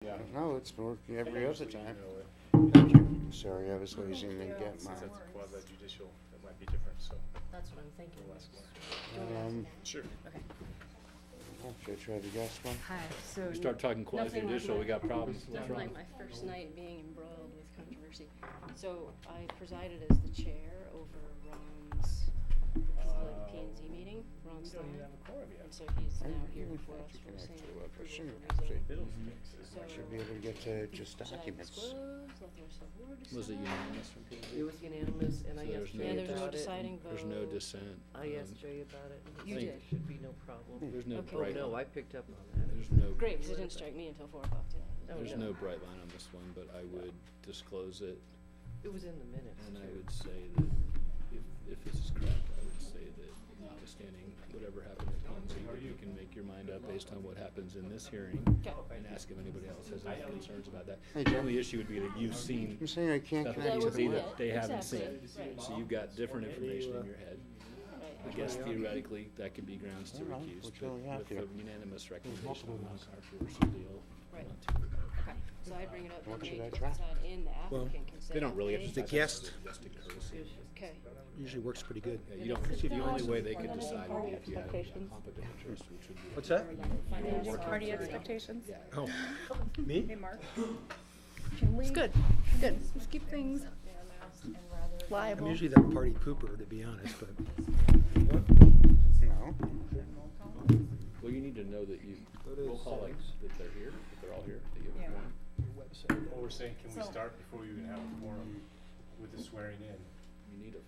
Yeah. No, it's working every other Usually, time. you know, Thank you. Sorry, I was lazy and didn't get since mine. that's quasi judicial, that might be different, so. That's what I'm thinking. We'll ask more. Do you want to answer that? Sure. Okay. Should I try the gas one? Hi, so. We start talking quasi-judicial, we got problems. What's Nothing wrong? like my first night being embroiled with controversy. So I presided as the chair over Ron's, P and Z meeting, Ron We don't even have Stein. a quorum yet. And so he's I now didn't here even before think us you for can saying actually approval push it, of actually. rezoning. Fiddlesticks. So. Should be able to get to just should I documents. disclose, let the rest of the board decide? Was it unanimous from P and Z? It was unanimous, and So I there's asked no Yeah, Jay there's no about it. deciding vote. There's no dissent. I asked Jay about it, and he You said did. there should be no problem. There's no Okay. Oh, bright, no, I picked up on that. there's no, Great, because it didn't strike me until 4 o'clock today. Oh, there's no. no bright line on this one, but I would disclose it, It was in the minutes, and I too. would say that if this is correct, I would say that notwithstanding whatever happened at P and Z, that you can make your mind up based on what happens in this hearing, Okay. and ask if anybody else has any concerns about that. Hey, The Jim. only issue would be that you've seen I'm saying I can't stuff at connect P to and the Z web. that they haven't seen. Exactly, right. So you've got different information in your head. I guess theoretically, that could be grounds to Well, recuse, which but one we have with here? a unanimous recommendation on a controversial deal, Right. not too worried about it. Okay, so I bring it up, What and should I they try? decide in the applicant can say. They don't really have to okay. decide. The guest- Just a courtesy. Okay, Usually works pretty good. Yeah, you don't, see, the only way they could decide would be if you had a conflict of interest, which would be. What's that? Party expectations. Yeah. Oh, me? Hey, Mark. It's good. Good. Just keep things I'm liable. usually that party pooper, to be honest, but. No. Well, you need to know that you, roll call like that they're here, that they're all here, that you have a Yeah. quorum. Your website, Well, we're saying, can we So- start before we even have a quorum with the swearing in? you need a.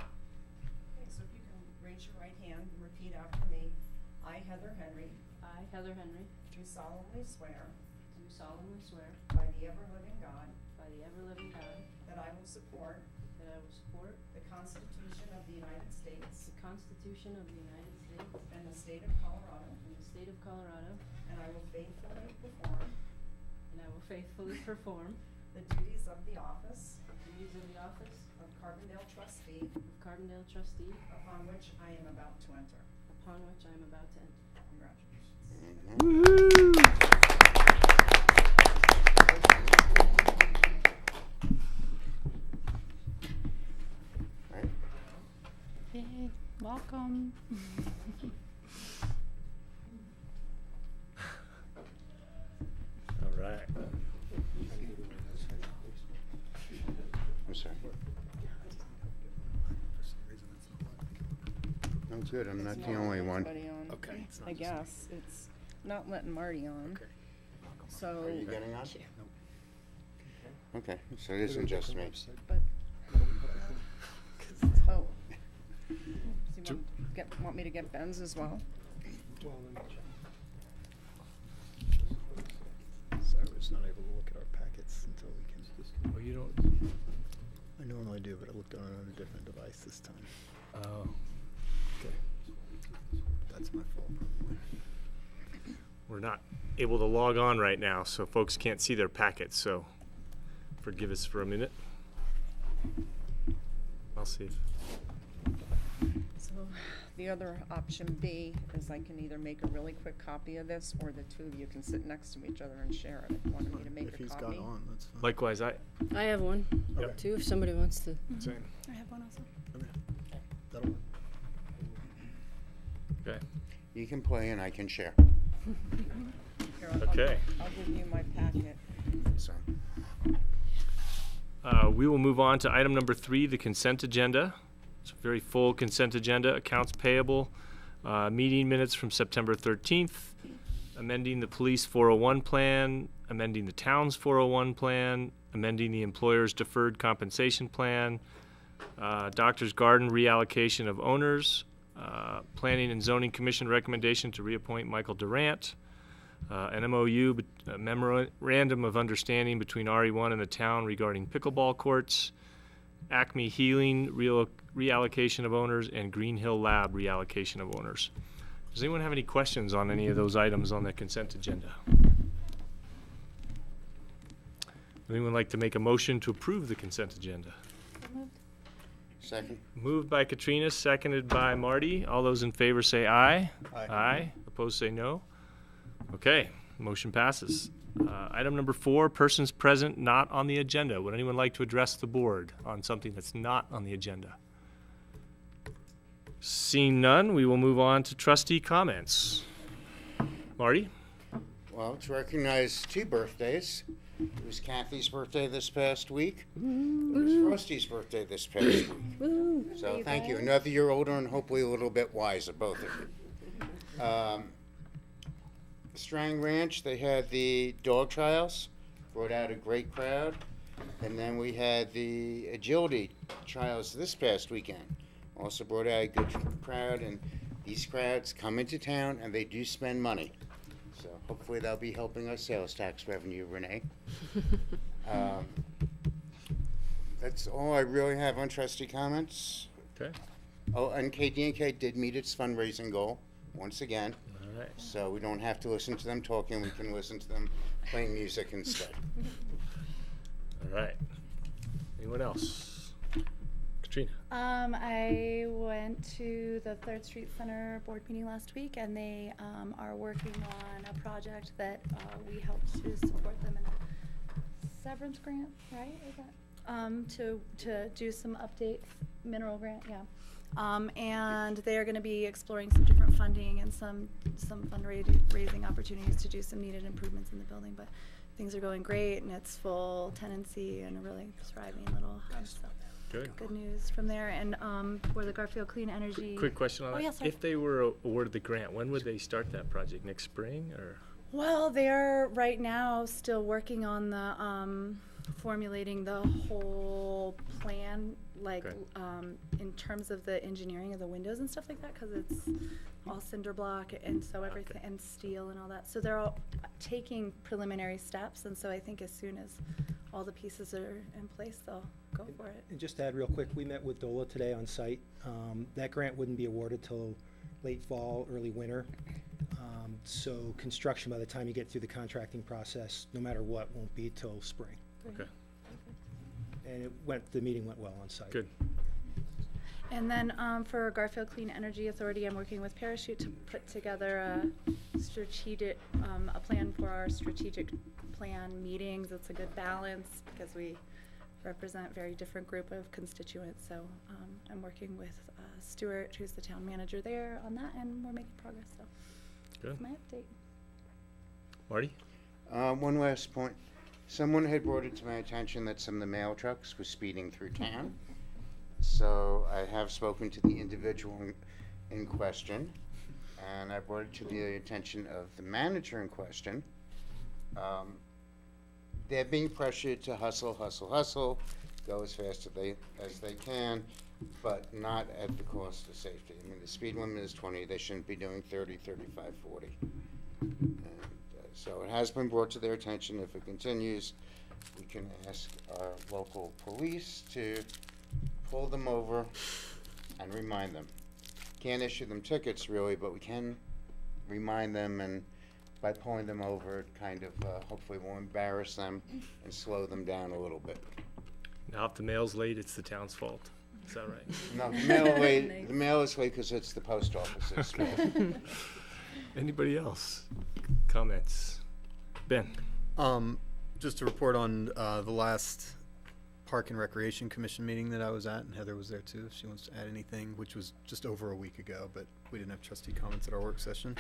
Okay, so if you can raise your right hand and repeat after me. I, Heather Henry, I, Heather Henry, do solemnly swear do solemnly swear by the ever-living God by the ever-living God that I will support that I will support the Constitution of the United States the Constitution of the United States and the state of Colorado, and the state of Colorado, and I will faithfully perform and I will faithfully perform the duties of the office the duties of the office of Carbondale trustee of Carbondale trustee upon which I am about to enter. upon which I am about to enter. Congratulations. Right? Yay. Welcome. All right. I'm sorry. I'm good. I'm not the only one. Okay. I guess it's not letting Marty on. Okay. So, Are you getting on? Okay, so it isn't just me. but, oh. See, want me to get Ben's as well? Well, let me check. Sorry, I was not able to look at our packets until we can. Well, you don't, I normally do, but I looked on it on a different device this time. oh, okay. That's my fault, probably. We're not able to log on right now, so folks can't see their packets, so forgive us for a minute. I'll see if, So the other option B is I can either make a really quick copy of this, or the two of you can sit next to each other and share it. If you wanted me to make If a he's got copy. on, that's fine. likewise, I have one, Yep. too, if somebody wants to. same. I have one also. That'll work. Okay. You can play and I can share. Here, I'll- Okay. I'll give you my packet. So, We will move on to item number 3, the consent agenda. It's a very full consent agenda. Accounts payable, meeting minutes from September 13th, amending the police 401 plan, amending the town's 401 plan, amending the employer's deferred compensation plan, Doctor's Garden reallocation of owners, Planning and Zoning Commission recommendation to reappoint Michael Durant, an MOU, a memorandum of understanding between RE1 and the town regarding pickleball courts, Acme Healing reallocation of owners, and Green Hill Lab reallocation of owners. Does anyone have any questions on any of those items on the consent agenda? Would anyone like to make a motion to approve the consent agenda? second? Moved by Katrina, seconded by Marty. All those in favor say aye. Aye. Aye. Opposed say no. Okay, motion passes. Item number 4, persons present not on the agenda. Would anyone like to address the board on something that's not on the agenda? Seeing none, we will move on to trustee comments. Marty? Well, to recognize 2 birthdays. It was Kathy's birthday this past week. It was Frosty's birthday this past week. So thank you. Another year older and hopefully a little bit wiser, both of you. Strang Ranch, they had the dog trials, brought out a great crowd. And then we had the agility trials this past weekend. Also brought out a good crowd, and these crowds come into town and they do spend money. So hopefully that'll be helping our sales tax revenue, Renee. That's all I really have on trustee comments. Okay. Oh, and KD&K did meet its fundraising goal once again. All right. So we don't have to listen to them talking, we can listen to them playing music instead. All right. Anyone else? Katrina? I went to the 3rd Street Center board meeting last week, and they are working on a project that we helped to support them in a severance grant, right? Is that to do some updates, mineral grant, yeah. And they are going to be exploring some different funding and some fundraising opportunities to do some needed improvements in the building. But things are going great, and it's full tenancy and a really thriving little house. So Good. news from there. And for the Garfield Clean Energy. Quick question on Oh, that. yeah, sorry. If they were awarded the grant, when would they start that project? Next spring or? Well, they're right now still working on the formulating the whole plan, like Okay. In terms of the engineering of the windows and stuff like that, because it's all cinder block and so everything and steel and all that. So they're all taking preliminary steps, and so I think as soon as all the pieces are in place, they'll go for it. And just to add real quick, we met with DOLA today on site. That grant wouldn't be awarded till late fall, early winter. So construction, by the time you get through the contracting process, no matter what, won't be till spring. Okay. And the meeting went well on site. Good. And then for Garfield Clean Energy Authority, I'm working with Parachute to put together a strategic, a plan for our strategic plan meetings. It's a good balance because we represent a very different group of constituents. So I'm working with Stuart, who's the town manager there, on that, and we're making progress. So Good. that's my update. Marty? One last point. Someone had brought it to my attention that some of the mail trucks were speeding through town. So I have spoken to the individual in question, and I brought it to the attention of the manager in question. They're being pressured to hustle, go as fast as they can. but not at the cost of safety. I mean, the speed limit is 20, they shouldn't be doing 30, 35, 40. And so it has been brought to their attention. If it continues, we can ask our local police to pull them over and remind them. Can't issue them tickets really, but we can remind them, and by pulling them over, it kind of hopefully will embarrass them and slow them down a little bit. Now, if the mail's late, it's the town's fault. Is that right? No, the mail is late because it's the post office's fault. Anybody else? Comments? Ben? Just to report on the last Park and Recreation Commission meeting that I was at, and Heather was there too, if she wants to add anything, which was just over a week ago, but we didn't have trustee comments at our work session.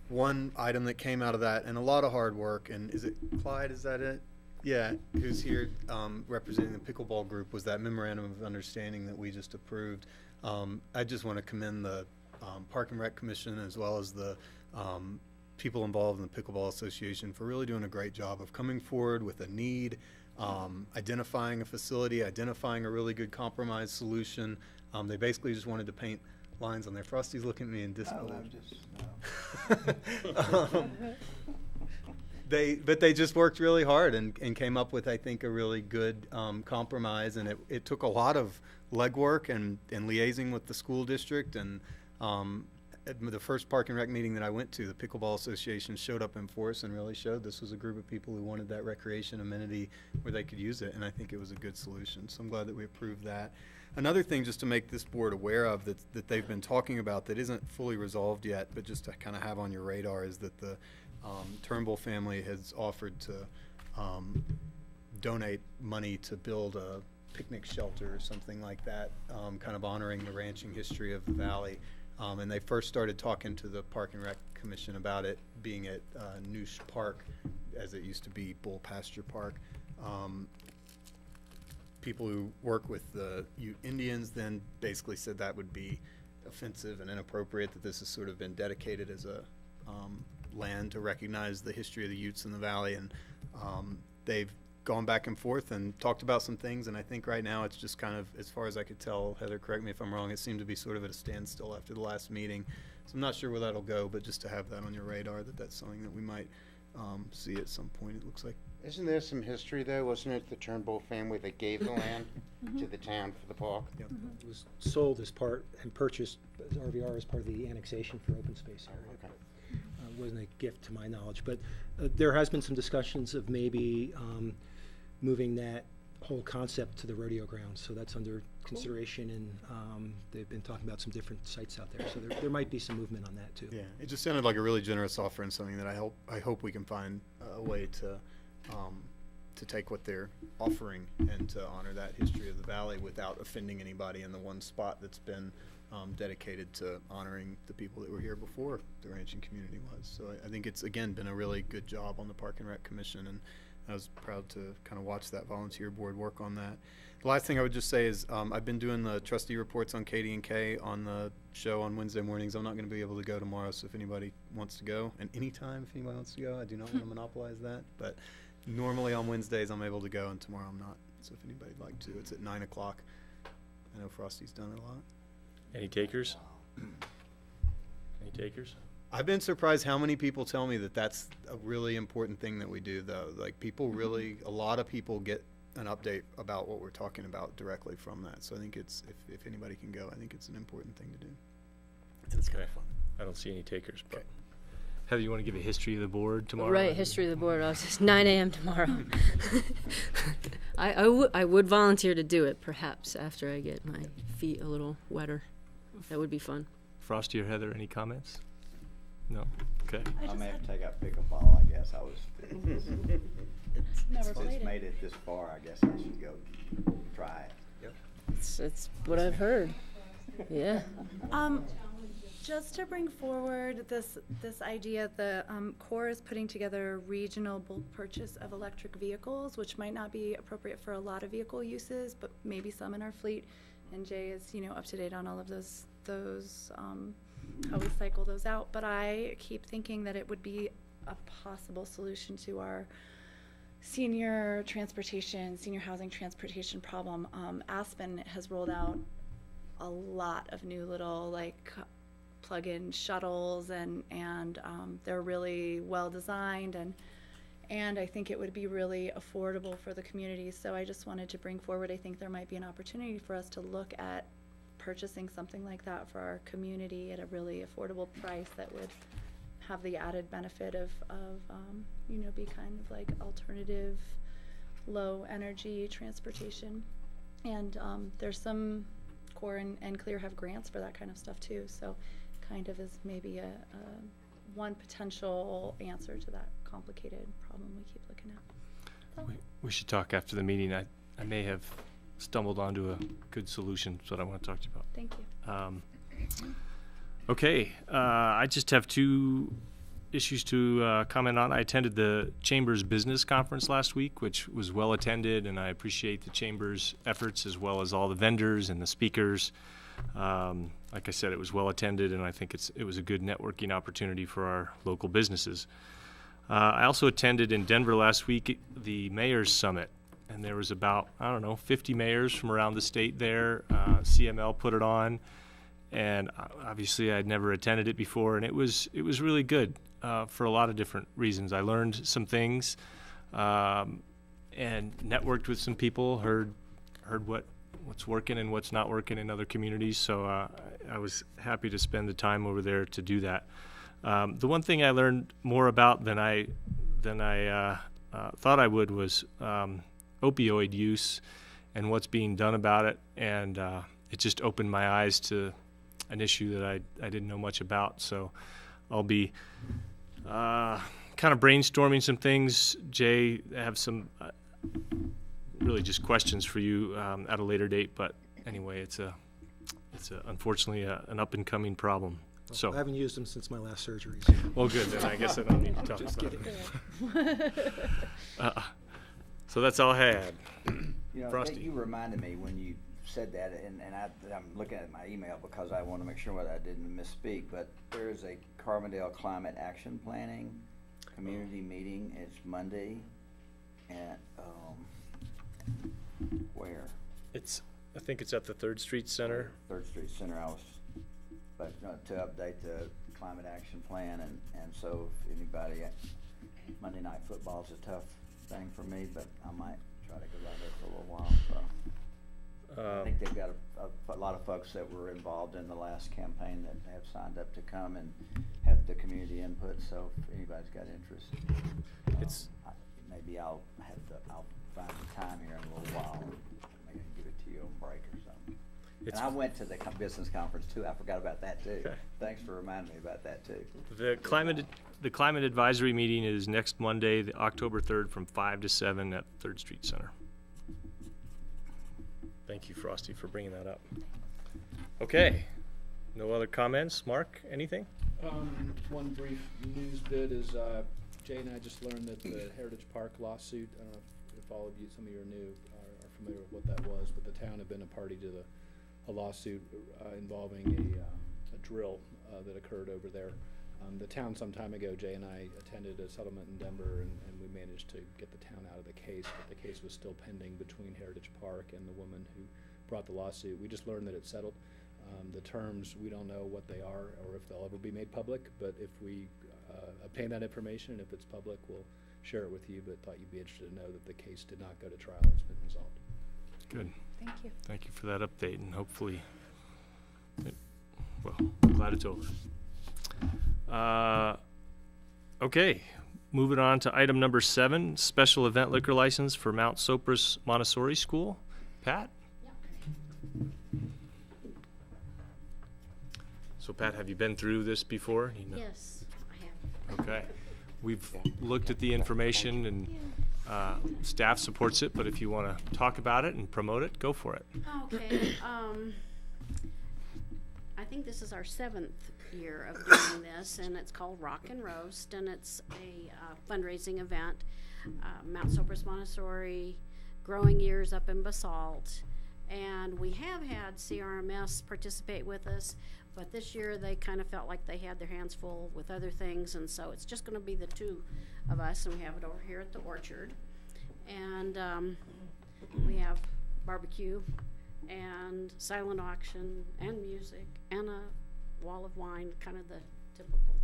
One item that came out of that, and a lot of hard work, and is it Clyde, is that it? Yeah, who's here representing the pickleball group, was that memorandum of understanding that we just approved. I just want to commend the Park and Rec Commission as well as the people involved in the Pickleball Association for really doing a great job of coming forward with a need, identifying a facility, identifying a really good compromise solution. They basically just wanted to paint lines on there. Frosty's looking at me in disbelief. They just worked really hard and came up with, I think, a really good compromise, and it took a lot of legwork and liaising with the school district. And at the first Park and Rec meeting that I went to, the Pickleball Association showed up in force and really showed this was a group of people who wanted that recreation amenity where they could use it, and I think it was a good solution. So I'm glad that we approved that. Another thing just to make this board aware of that they've been talking about that isn't fully resolved yet, but just to kind of have on your radar, is that the Turnbull family has offered to donate money to build a picnic shelter or something like that, kind of honoring the ranching history of the valley. And they first started talking to the Park and Rec Commission about it being at Noosh Park, as it used to be Bull Pasture Park. People who work with the Ute Indians then basically said that would be offensive and inappropriate, that this has sort of been dedicated as a land to recognize the history of the Utes in the valley. And they've gone back and forth and talked about some things, and I think right now it's just kind of, as far as I could tell, Heather, correct me if I'm wrong, it seemed to be sort of at a standstill after the last meeting. So I'm not sure where that'll go, but just to have that on your radar, that's something that we might see at some point, it looks like. Isn't there some history there? Wasn't it the Turnbull family that gave the land to the town for the park? Yep. It was sold as part and purchased as RVR as part of the annexation for open space area. Okay. It wasn't a gift to my knowledge, but there has been some discussions of maybe moving that whole concept to the rodeo grounds, so that's under consideration, and they've been talking about some different sites out there, so there might be some movement on that too. Yeah, it just sounded like a really generous offer and something that I hope we can find a way to take what they're offering and to honor that history of the valley without offending anybody in the one spot that's been dedicated to honoring the people that were here before the ranching community was. So I think it's, again, been a really good job on the Park and Rec Commission, and I was proud to kind of watch that volunteer board work on that. The last thing I would just say is I've been doing the trustee reports on Katie and Kay on the show on Wednesday mornings. I'm not going to be able to go tomorrow, so if anybody wants to go, and anytime if anybody wants to go, I do not want to monopolize that, but normally on Wednesdays I'm able to go, and tomorrow I'm not. So if anybody'd like to, it's at 9 o'clock. I know Frosty's done it a lot. Any takers? Any takers? I've been surprised how many people tell me that that's a really important thing that we do, though. Like, people really, a lot of people get an update about what we're talking about directly from that. So I think it's, if anybody can go, I think it's an important thing to do. And it's kind of fun. I don't see any takers, but Heather, you want to give a history of the board tomorrow? Right, history of the board. It's 9 a.m. tomorrow. I would volunteer to do it, perhaps, after I get my feet a little wetter. That would be fun. Frosty or Heather, any comments? No? Okay. I may have to take up pickleball, I guess. Never It's played it. made it this far, I guess I should go try it. Yep. It's what I've heard. Yeah. Just to bring forward this idea, the Corps is putting together a regional bulk purchase of electric vehicles, which might not be appropriate for a lot of vehicle uses, but maybe some in our fleet. And Jay is, up to date on all of those how we cycle those out. But I keep thinking that it would be a possible solution to our senior housing transportation problem. Aspen has rolled out a lot of new little like plug-in shuttles, and they're really well designed, and I think it would be really affordable for the community. So I just wanted to bring forward, I think there might be an opportunity for us to look at purchasing something like that for our community at a really affordable price that would have the added benefit of you know, be kind of like alternative low energy transportation. And there's some CORE and CLEAR have grants for that kind of stuff too, so kind of is maybe a one potential answer to that complicated problem we keep looking at. So. We should talk after the meeting. I may have stumbled onto a good solution. That's what I want to talk to you about. Thank you. Okay, I just have two issues to comment on. I attended the Chamber's Business Conference last week, which was well attended, and I appreciate the Chamber's efforts as well as all the vendors and the speakers. Like I said, it was well attended, and I think it was a good networking opportunity for our local businesses. I also attended in Denver last week the Mayor's Summit, and there was about, 50 mayors from around the state there. CML put it on, and obviously I'd never attended it before, and it was really good for a lot of different reasons. I learned some things and networked with some people, heard what's working and what's not working in other communities, so I was happy to spend the time over there to do that. The one thing I learned more about than I thought I would was opioid use and what's being done about it, and it just opened my eyes to an issue that I didn't know much about. So I'll be kind of brainstorming some things. Jay, I have some really just questions for you at a later date, but anyway, it's unfortunately an up and coming problem. So I haven't used them since my last surgery. Well, good, then I guess I don't need to talk Just about kidding. it. So that's all I had. You know, Frosty. you reminded me when you said that, and I'm looking at my email because I want to make sure that I didn't misspeak, but there is a Carbondale Climate Action Planning community meeting. It's Monday at, where? I think it's at the 3rd Street Center. 3rd Street Center. But to update the climate action plan, and so if anybody, Monday Night Football's a tough thing for me, but I might try to go out there for a little while. So I think they've got a lot of folks that were involved in the last campaign that have signed up to come and have the community input. So if anybody's got interest, maybe I'll find the time here in a little while and maybe give it to you on break or something. And I went to the business conference too. I forgot about that too. Okay. Thanks for reminding me about that too. The climate advisory meeting is next Monday, October 3rd, from 5 to 7 at 3rd Street Center. Thank you, Frosty, for bringing that up. Okay. No other comments? Mark, anything? One brief news bit is Jay and I just learned that the Heritage Park lawsuit, I don't know if all of you, some of you are new, are familiar with what that was, but the town had been a party to a lawsuit involving a drill that occurred over there. The town some time ago, Jay and I attended a settlement in Denver, and we managed to get the town out of the case, but the case was still pending between Heritage Park and the woman who brought the lawsuit. We just learned that it's settled. The terms, we don't know what they are or if they'll ever be made public, but if we obtain that information, and if it's public, we'll share it with you, but thought you'd be interested to know that the case did not go to trial. It's been resolved. Good. Thank you. Thank you for that update, and hopefully, I'm glad it's over. Okay, moving on to item number 7, special event liquor license for Mount Sopris Montessori School. Pat? So Pat, have you been through this before? You know. Yes, I have. Okay. We've looked at the information, and staff supports it, but if you want to talk about it and promote it, go for it. Okay, I think this is our 7th year of doing this, and it's called Rock and Roast, and it's a fundraising event. Mount Sopris Montessori, Growing Years up in Basalt, and we have had CRMS participate with us, but this year they kind of felt like they had their hands full with other things, and so it's just going to be the 2 of us, and we have it over here at the Orchard. And we have barbecue and silent auction and music and a wall of wine, kind of the typical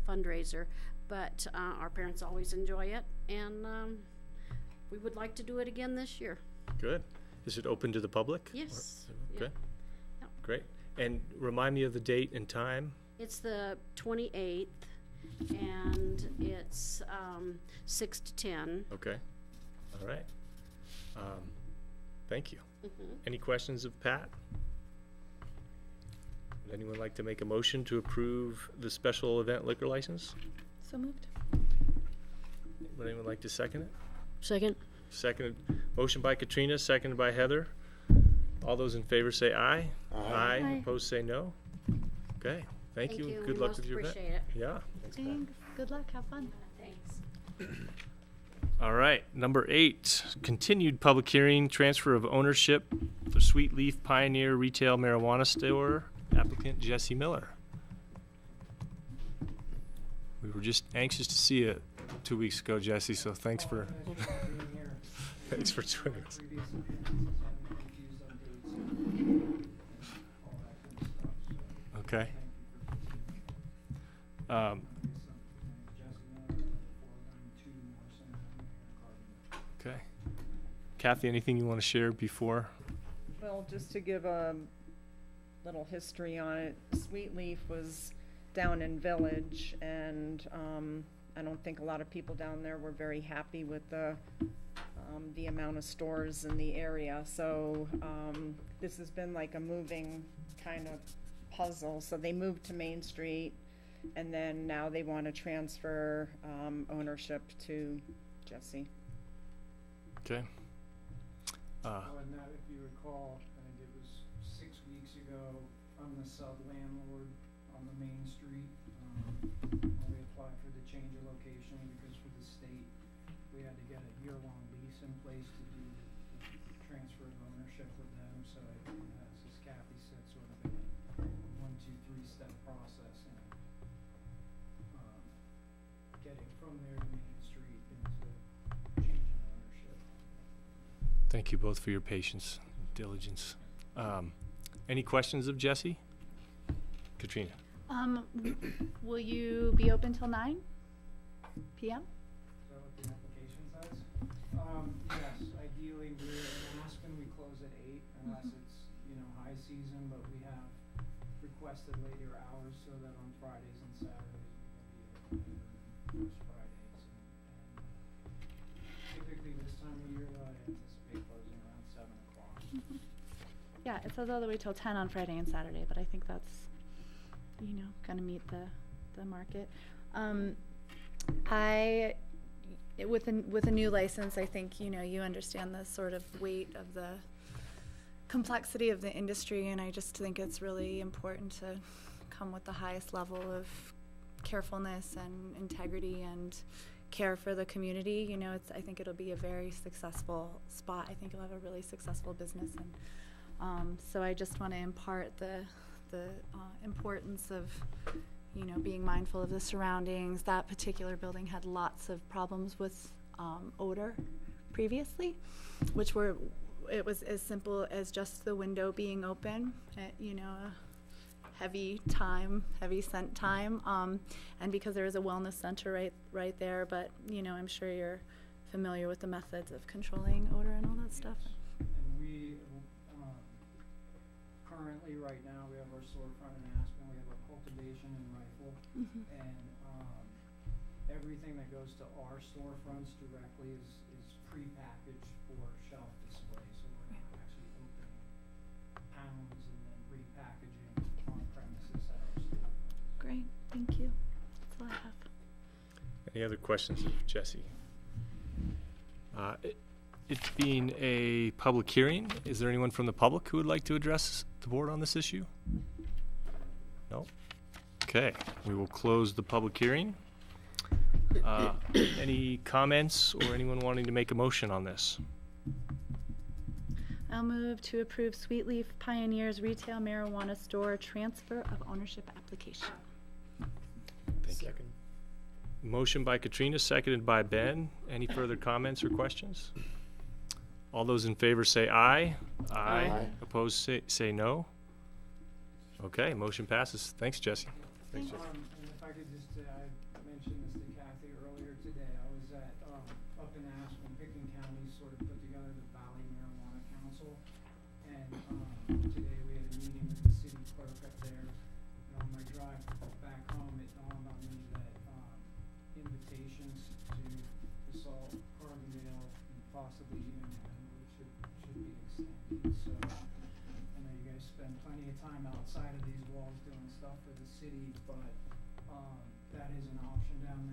fundraiser. But our parents always enjoy it, and we would like to do it again this year. Good. Is it open to the public? Yes. Okay. Yep. Great. And remind me of the date and time. It's the 28th, and it's 6 to 10. Okay. All right. Thank you. Mhm. Any questions of Pat? Would anyone like to make a motion to approve the special event liquor license? So moved. Would anyone like to second it? Second. Seconded. Motion by Katrina, seconded by Heather. All those in favor say aye. Aye. Aye. Opposed say no. Okay. Thank you. We Good luck most with your event. appreciate it. Yeah. Thanks. Good luck. Have fun. Thanks. All right, number 8, continued public hearing, transfer of ownership for Sweet Leaf Pioneer Retail Marijuana Store, applicant Jesse Miller. We were just anxious to see you 2 weeks ago, Jesse, so thanks for thanks for joining us. Okay. Okay. Kathy, anything you want to share before? Well, just to give a little history on it, Sweet Leaf was down in Village, and I don't think a lot of people down there were very happy with the amount of stores in the area. So this has been like a moving kind of puzzle. So they moved to Main Street, and then now they want to transfer ownership to Jesse. Okay. And that, if you recall, I think it was 6 weeks ago, from the sub-landlord on the Main Street, when we applied for the change of location, because for the state, we had to get a year-long lease in place to do the transfer of ownership with them. So it has, as Kathy said, sort of a 1, 2, 3 step process in getting from there to Main Street into changing ownership. Thank you both for your patience and diligence. Any questions of Jesse? Katrina? Will you be open till 9 p.m.? Is that what the application says? Yes, ideally, we're in Aspen, we close at 8 unless it's, high season, but we have requested later hours so that on Fridays and Saturdays, we can be open most Fridays. And typically this time of year, though, I anticipate closing around 7 o'clock. Yeah, it says all the way till 10 on Friday and Saturday, but I think that's, gonna meet the market. With a new license, I think, you understand the sort of weight of the complexity of the industry, and I just think it's really important to come with the highest level of carefulness and integrity and care for the community. I think it'll be a very successful spot. I think you'll have a really successful business, and so I just want to impart the importance of being mindful of the surroundings. That particular building had lots of problems with odor previously, it was as simple as just the window being open at heavy scent time, and because there is a wellness center right there, but I'm sure you're familiar with the methods of controlling odor and all that stuff. And we currently, right now, we have our storefront in Aspen, we have our cultivation and rifle, and everything that goes to our storefronts directly is pre-packaged for shelf display, so we're not actually opening pounds and then repackaging on premises at our storefront. Great, thank you. That's all I have. Any other questions of Jesse? It being a public hearing, is there anyone from the public who would like to address the board on this issue? No? Okay, we will close the public hearing. Any comments or anyone wanting to make a motion on this? I'll move to approve Sweet Leaf Pioneers Retail Marijuana Store transfer of ownership application. Thank you. Motion by Katrina, seconded by Ben. Any further comments or questions? All those in favor say aye. Aye. Opposed say no. Okay, motion passes. Thanks, Jesse. And if I could just say, I mentioned this to Kathy earlier today. I was at, up in Aspen, Pickens County sort of put together the Valley Marijuana Council. And, today we had a meeting with the city clerk up there. And on my drive back home, it dawned on me that, invitations to Salt, Carbondale, and possibly even Glenwood should be extended. So, I know you guys spend plenty of time outside of these walls doing stuff for the city, but, that is an option down there.